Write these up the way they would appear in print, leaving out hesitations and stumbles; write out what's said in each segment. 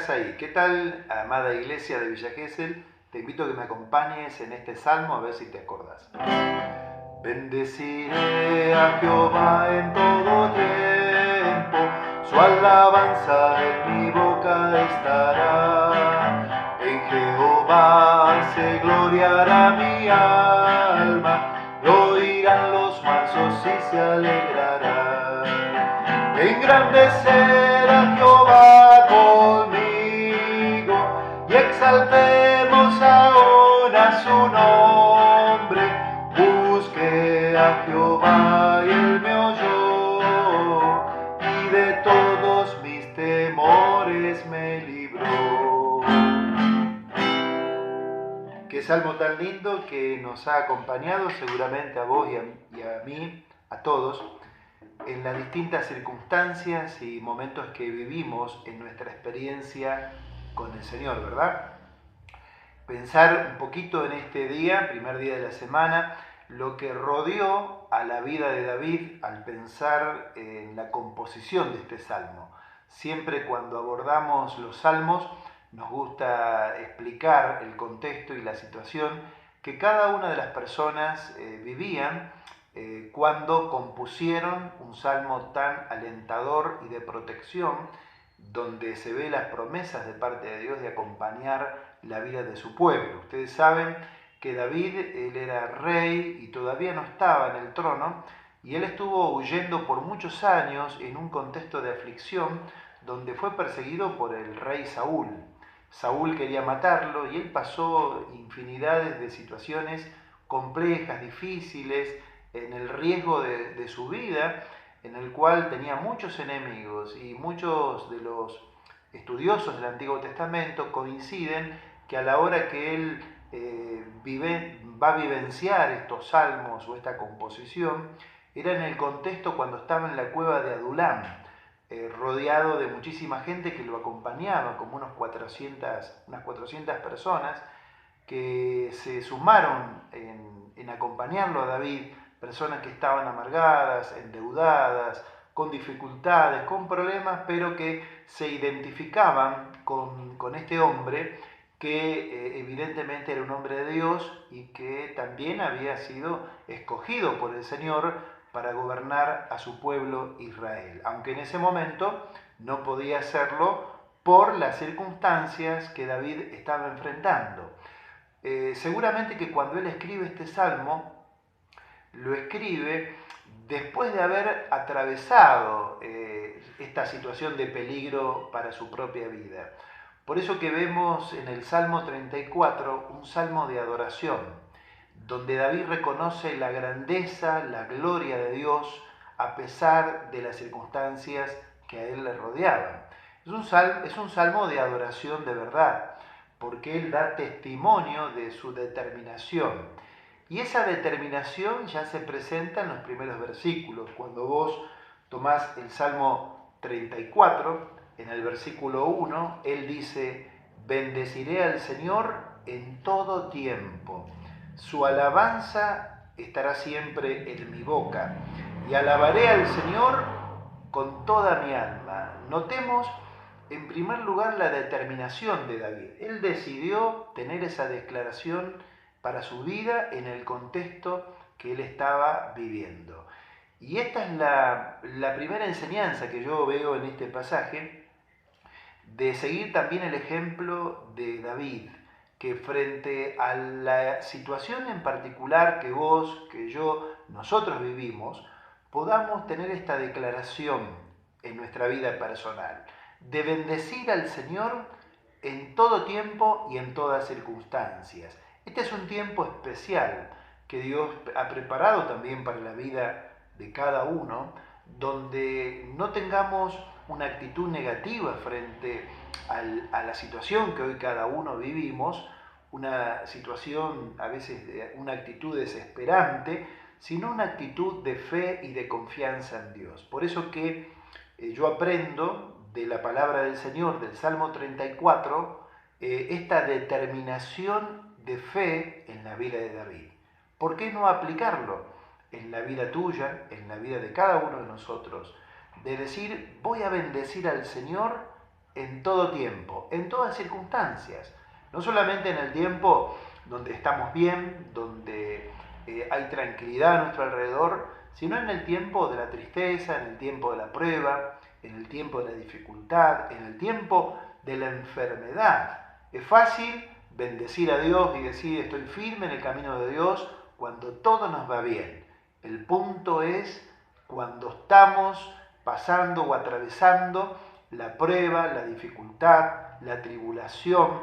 estás ahí. ¿Qué tal, amada iglesia de Villa Gesell? Te invito a que me acompañes en este salmo a ver si te acordás. Bendeciré a Jehová en todo tiempo, su alabanza en mi boca estará. En Jehová se gloriará mi alma, lo oirán los mansos y se alegrarán. Engrandecer a Jehová conmigo y exaltemos ahora su nombre. Busqué a Jehová y él me oyó, y de todos mis temores me libró. Qué salmo tan lindo que nos ha acompañado seguramente a vos y a mí, a todos, en las distintas circunstancias y momentos que vivimos en nuestra experiencia con el Señor, ¿verdad? Pensar un poquito en este día, primer día de la semana, lo que rodeó a la vida de David al pensar en la composición de este salmo. Siempre cuando abordamos los salmos nos gusta explicar el contexto y la situación que cada una de las personas vivían cuando compusieron un salmo tan alentador y de protección, donde se ve las promesas de parte de Dios de acompañar la vida de su pueblo. Ustedes saben que David, él era rey y todavía no estaba en el trono, y él estuvo huyendo por muchos años en un contexto de aflicción donde fue perseguido por el rey Saúl. Saúl quería matarlo y él pasó infinidades de situaciones complejas, difíciles, en el riesgo de su vida, en el cual tenía muchos enemigos, y muchos de los estudiosos del Antiguo Testamento coinciden que a la hora que él va a vivenciar estos salmos o esta composición, era en el contexto cuando estaba en la cueva de Adulam, rodeado de muchísima gente que lo acompañaba, como unas 400 personas que se sumaron en acompañarlo a David, personas que estaban amargadas, endeudadas, con dificultades, con problemas, pero que se identificaban con este hombre que evidentemente era un hombre de Dios y que también había sido escogido por el Señor para gobernar a su pueblo Israel, aunque en ese momento no podía hacerlo por las circunstancias que David estaba enfrentando. Seguramente que cuando él escribe este salmo, lo escribe después de haber atravesado esta situación de peligro para su propia vida. Por eso que vemos en el Salmo 34 un salmo de adoración, donde David reconoce la grandeza, la gloria de Dios, a pesar de las circunstancias que a él le rodeaban. Es un salmo de adoración de verdad, porque él da testimonio de su determinación. Y esa determinación ya se presenta en los primeros versículos. Cuando vos tomás el Salmo 34, en el versículo 1, él dice: bendeciré al Señor en todo tiempo. Su alabanza estará siempre en mi boca. Y alabaré al Señor con toda mi alma. Notemos en primer lugar la determinación de David. Él decidió tener esa declaración para su vida en el contexto que él estaba viviendo. Y esta es la primera enseñanza que yo veo en este pasaje, de seguir también el ejemplo de David, que frente a la situación en particular que vos, que yo, nosotros vivimos, podamos tener esta declaración en nuestra vida personal, de bendecir al Señor en todo tiempo y en todas circunstancias. Este es un tiempo especial que Dios ha preparado también para la vida de cada uno, donde no tengamos una actitud negativa frente a la situación que hoy cada uno vivimos, una situación a veces de una actitud desesperante, sino una actitud de fe y de confianza en Dios. Por eso que yo aprendo de la palabra del Señor, del Salmo 34, esta determinación de fe en la vida de David. ¿Por qué no aplicarlo en la vida tuya, en la vida de cada uno de nosotros? De decir, voy a bendecir al Señor en todo tiempo, en todas circunstancias. No solamente en el tiempo donde estamos bien, donde hay tranquilidad a nuestro alrededor, sino en el tiempo de la tristeza, en el tiempo de la prueba, en el tiempo de la dificultad, en el tiempo de la enfermedad. Es fácil bendecir a Dios y decir estoy firme en el camino de Dios cuando todo nos va bien. El punto es cuando estamos pasando o atravesando la prueba, la dificultad, la tribulación,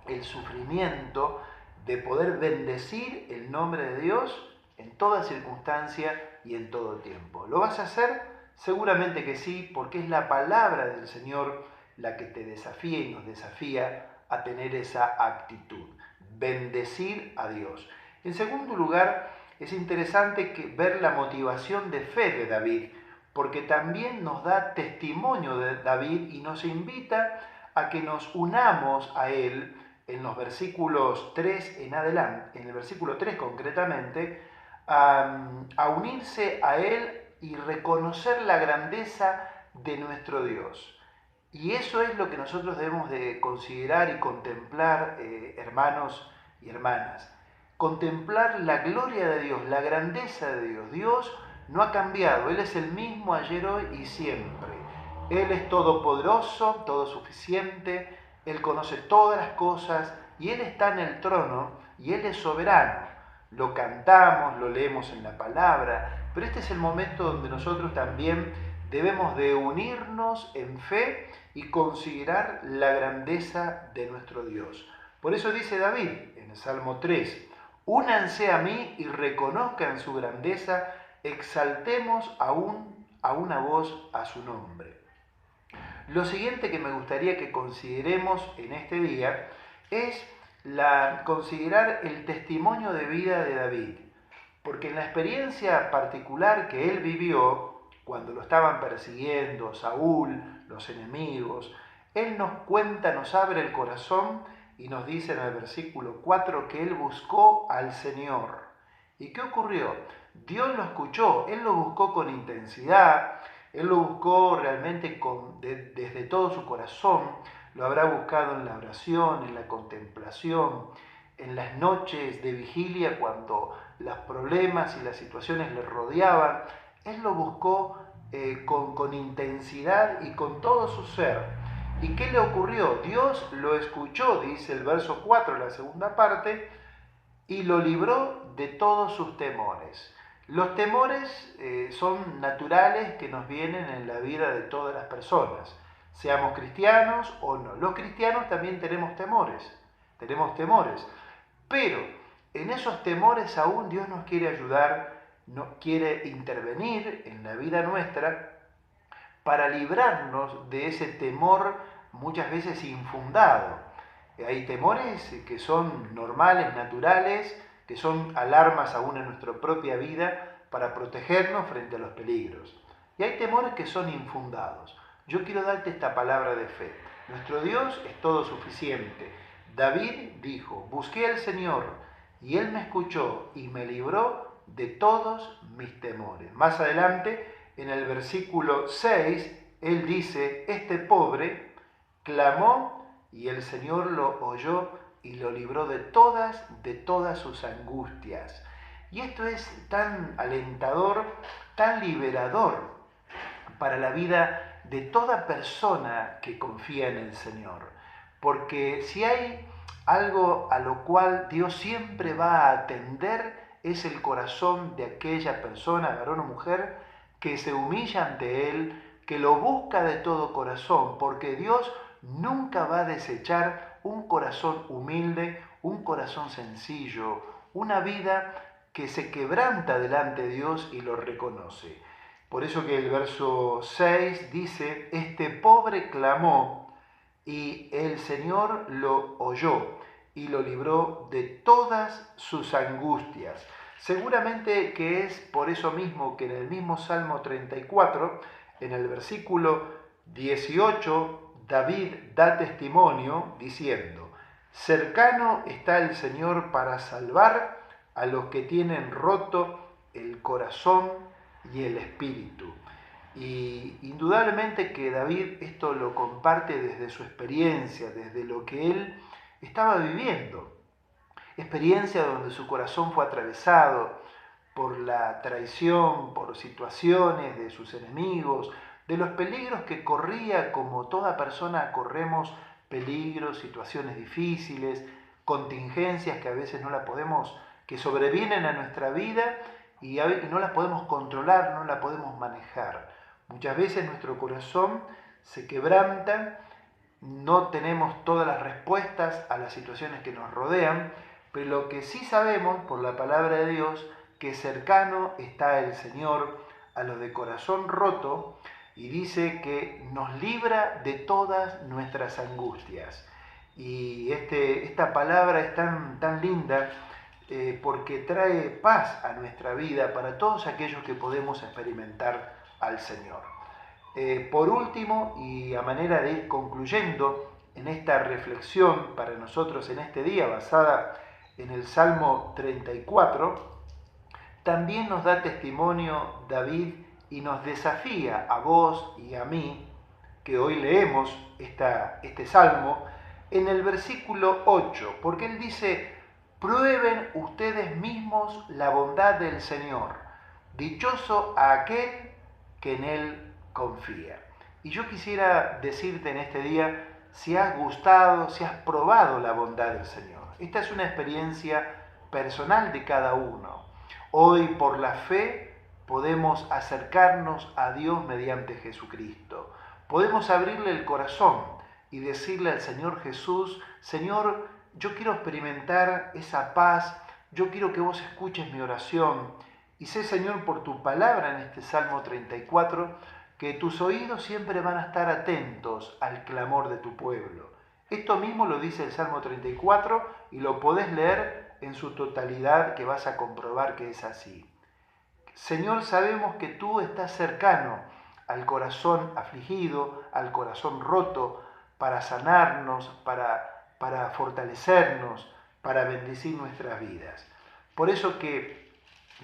el sufrimiento, de poder bendecir el nombre de Dios en toda circunstancia y en todo tiempo. ¿Lo vas a hacer? Seguramente que sí, porque es la palabra del Señor la que te desafía y nos desafía a tener esa actitud, bendecir a Dios. En segundo lugar, es interesante ver la motivación de fe de David, porque también nos da testimonio de David y nos invita a que nos unamos a él en los versículos 3 en adelante, en el versículo 3 concretamente, a unirse a él y reconocer la grandeza de nuestro Dios. Y eso es lo que nosotros debemos de considerar y contemplar, hermanos y hermanas. Contemplar la gloria de Dios, la grandeza de Dios. Dios no ha cambiado, Él es el mismo ayer, hoy y siempre. Él es todopoderoso, todo suficiente, Él conoce todas las cosas y Él está en el trono y Él es soberano. Lo cantamos, lo leemos en la palabra, pero este es el momento donde nosotros también debemos de unirnos en fe y considerar la grandeza de nuestro Dios. Por eso dice David en el Salmo 3, únanse a mí y reconozcan su grandeza, exaltemos a una voz a su nombre. Lo siguiente que me gustaría que consideremos en este día es considerar el testimonio de vida de David, porque en la experiencia particular que él vivió, cuando lo estaban persiguiendo, Saúl, los enemigos, él nos cuenta, nos abre el corazón y nos dice en el versículo 4 que él buscó al Señor. ¿Y qué ocurrió? Dios lo escuchó, él lo buscó con intensidad, él lo buscó realmente desde todo su corazón, lo habrá buscado en la oración, en la contemplación, en las noches de vigilia cuando los problemas y las situaciones le rodeaban. Él lo buscó con intensidad y con todo su ser. ¿Y qué le ocurrió? Dios lo escuchó, dice el verso 4, la segunda parte, y lo libró de todos sus temores. Los temores son naturales que nos vienen en la vida de todas las personas, seamos cristianos o no. Los cristianos también tenemos temores, pero en esos temores aún Dios nos quiere ayudar, nos quiere intervenir en la vida nuestra para librarnos de ese temor muchas veces infundado. Hay temores que son normales, naturales, que son alarmas aún en nuestra propia vida para protegernos frente a los peligros. Y hay temores que son infundados. Yo quiero darte esta palabra de fe. Nuestro Dios es todo suficiente. David dijo, busqué al Señor y Él me escuchó y me libró de todos mis temores. Más adelante, en el versículo 6, Él dice, este pobre clamó y el Señor lo oyó y lo libró de todas sus angustias. Y esto es tan alentador, tan liberador para la vida de toda persona que confía en el Señor. Porque si hay algo a lo cual Dios siempre va a atender, es el corazón de aquella persona, varón o mujer, que se humilla ante Él, que lo busca de todo corazón, porque Dios nunca va a desechar un corazón humilde, un corazón sencillo, una vida que se quebranta delante de Dios y lo reconoce. Por eso que el verso 6 dice, este pobre clamó y el Señor lo oyó y lo libró de todas sus angustias. Seguramente que es por eso mismo que en el mismo Salmo 34, en el versículo 18, David da testimonio diciendo, cercano está el Señor para salvar a los que tienen roto el corazón y el espíritu. Y indudablemente que David esto lo comparte desde su experiencia, desde lo que él estaba viviendo. Experiencia donde su corazón fue atravesado por la traición, por situaciones de sus enemigos, de los peligros que corría, como toda persona corremos peligros, situaciones difíciles, contingencias que a veces no la podemos, que sobrevienen a nuestra vida y no las podemos controlar, no las podemos manejar. Muchas veces nuestro corazón se quebranta, no tenemos todas las respuestas a las situaciones que nos rodean, pero lo que sí sabemos por la palabra de Dios, que cercano está el Señor a los de corazón roto, y dice que nos libra de todas nuestras angustias. Y esta palabra es tan linda porque trae paz a nuestra vida para todos aquellos que podemos experimentar al Señor. Por último, y a manera de ir concluyendo en esta reflexión para nosotros en este día, basada en el Salmo 34, también nos da testimonio David y nos desafía a vos y a mí, que hoy leemos este Salmo, en el versículo 8, porque él dice: prueben ustedes mismos la bondad del Señor, dichoso a aquel que en él confía. Y yo quisiera decirte en este día si has gustado, si has probado la bondad del Señor. Esta es una experiencia personal de cada uno. Hoy por la fe podemos acercarnos a Dios mediante Jesucristo. Podemos abrirle el corazón y decirle al Señor Jesús: Señor, yo quiero experimentar esa paz, yo quiero que vos escuches mi oración. Y sé, Señor, por tu palabra en este Salmo 34, que tus oídos siempre van a estar atentos al clamor de tu pueblo. Esto mismo lo dice el Salmo 34 y lo podés leer en su totalidad, que vas a comprobar que es así. Señor, sabemos que tú estás cercano al corazón afligido, al corazón roto, para sanarnos, para fortalecernos, para bendecir nuestras vidas. Por eso que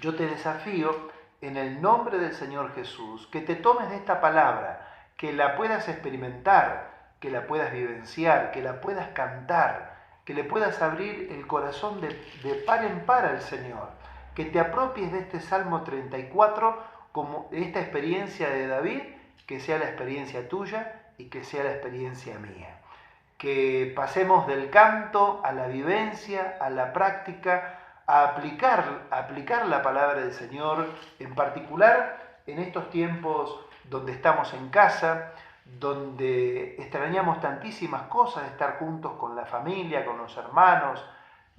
yo te desafío en el nombre del Señor Jesús, que te tomes de esta palabra, que la puedas experimentar, que la puedas vivenciar, que la puedas cantar, que le puedas abrir el corazón de par en par al Señor, que te apropies de este Salmo 34 como esta experiencia de David, que sea la experiencia tuya y que sea la experiencia mía. Que pasemos del canto a la vivencia, a la práctica, a aplicar la palabra del Señor, en particular en estos tiempos donde estamos en casa, donde extrañamos tantísimas cosas, de estar juntos con la familia, con los hermanos,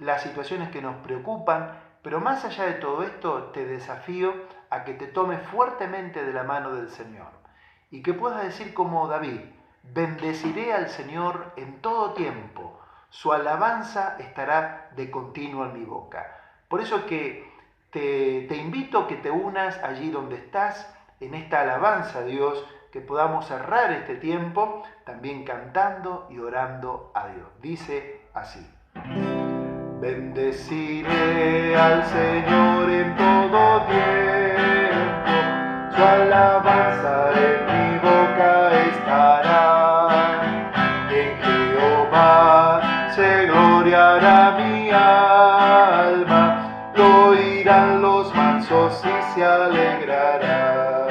las situaciones que nos preocupan, pero más allá de todo esto te desafío a que te tomes fuertemente de la mano del Señor y que puedas decir como David: bendeciré al Señor en todo tiempo, su alabanza estará de continuo en mi boca. Por eso que te invito a que te unas allí donde estás, en esta alabanza a Dios, que podamos cerrar este tiempo también cantando y orando a Dios. Dice así: bendeciré al Señor en todo tiempo, su alabanza en mi boca estará. En Jehová se gloriará mi alma, lo oirán los mansos y se alegrarán.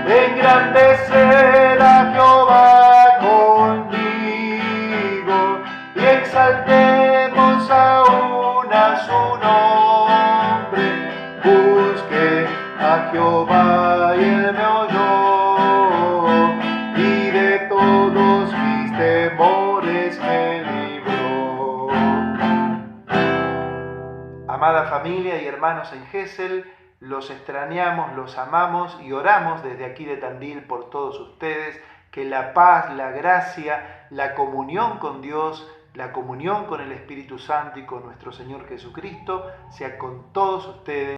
Engrandecer a Jehová conmigo y exaltemos aún a su nombre. Busqué a Jehová y él me oyó, y de todos mis temores me libró. Amada familia y hermanos en Gesell, los extrañamos, los amamos y oramos desde aquí de Tandil por todos ustedes, que la paz, la gracia, la comunión con Dios, la comunión con el Espíritu Santo y con nuestro Señor Jesucristo sea con todos ustedes.